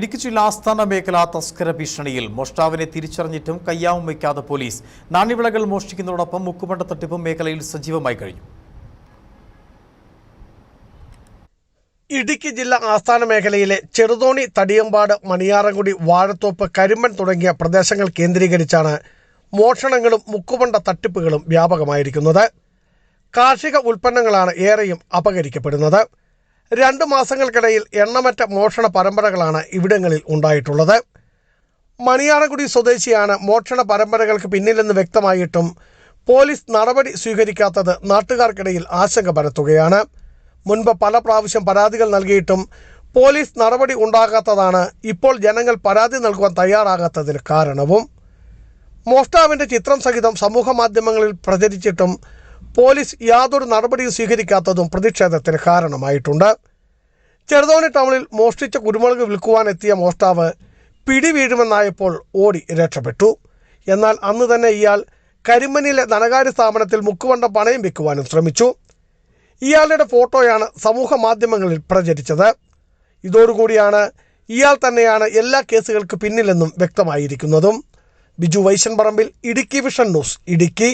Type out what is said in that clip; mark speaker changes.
Speaker 1: ഇടുക്കി ജില്ലാ ആസ്ഥാന മേഖല തസ്കര ഭീഷണിയിൽ മോഷ്ടാവിനെ തിരിച്ചറിഞ്ഞിട്ടും കയ്യാവും വയ്ക്കാതെ പോലീസ് നാണ്യവിളകൾ മോഷ്ടിക്കുന്നതോടൊപ്പം മുക്കുമണ്ട തട്ടിപ്പും മേഖലയിൽ സജീവമായി കഴിഞ്ഞു.
Speaker 2: ഇടുക്കി ജില്ലാ ആസ്ഥാന മേഖലയിലെ ചെറുതോണി, തടിയമ്പാട്, മണിയാറൻകുടി, വാഴത്തോപ്പ്, കരിമ്പൻ തുടങ്ങിയ പ്രദേശങ്ങൾ കേന്ദ്രീകരിച്ചാണ് മോഷണങ്ങളും മുക്കുമണ്ട തട്ടിപ്പുകളും വ്യാപകമായിരിക്കുന്നത്. കാർഷിക ഉൽപ്പന്നങ്ങളാണ് ഏറെയും അപഹരിക്കപ്പെടുന്നത്. 2 മാസങ്ങൾക്കിടയിൽ എണ്ണമറ്റ മോഷണ പരമ്പരകളാണ് ഇവിടങ്ങളിൽ ഉണ്ടായിട്ടുള്ളത്. മണിയാറൻകുടി സ്വദേശിയാണ് മോഷണ പരമ്പരകൾക്ക് പിന്നിലെന്ന് വ്യക്തമായിട്ടും പോലീസ് നടപടി സ്വീകരിക്കാത്തത് നാട്ടുകാർക്കിടയിൽ ആശങ്ക പരത്തുകയാണ്. മുൻപ് പല പ്രാവശ്യം പരാതികൾ നൽകിയിട്ടും പോലീസ് നടപടി ഉണ്ടാകാത്തതാണ് ഇപ്പോൾ ജനങ്ങൾ പരാതി നൽകുവാൻ തയ്യാറാകാത്തതിന് കാരണവും. മോഷ്ടാവിൻ്റെ ചിത്രം സഹിതം സമൂഹ മാധ്യമങ്ങളിൽ പ്രചരിച്ചിട്ടും പോലീസ് യാതൊരു നടപടിയും സ്വീകരിക്കാത്തതും പ്രതിഷേധത്തിന് കാരണമായിട്ടുണ്ട്. ചെറുതോണി ടൗണിൽ മോഷ്ടിച്ച കുരുമുളക് വിൽക്കുവാനെത്തിയ മോഷ്ടാവ് പിടിവീഴുമെന്നായപ്പോൾ ഓടി രക്ഷപ്പെട്ടു. എന്നാൽ അന്ന് തന്നെ ഇയാൾ കരിമ്പനിലെ ധനകാര്യ സ്ഥാപനത്തിൽ മുക്കുവണ്ടം പണയം വെക്കുവാനും ശ്രമിച്ചു. ഇയാളുടെ ഫോട്ടോയാണ് സമൂഹ മാധ്യമങ്ങളിൽ പ്രചരിച്ചത്. ഇതോടുകൂടിയാണ് ഇയാൾ തന്നെയാണ് എല്ലാ കേസുകൾക്ക് പിന്നിലെന്നും വ്യക്തമായിരിക്കുന്നതും. ബിജു വൈശൻ പറമ്പിൽ, ഇടുക്കി വിഷൻ ന്യൂസ്, ഇടുക്കി.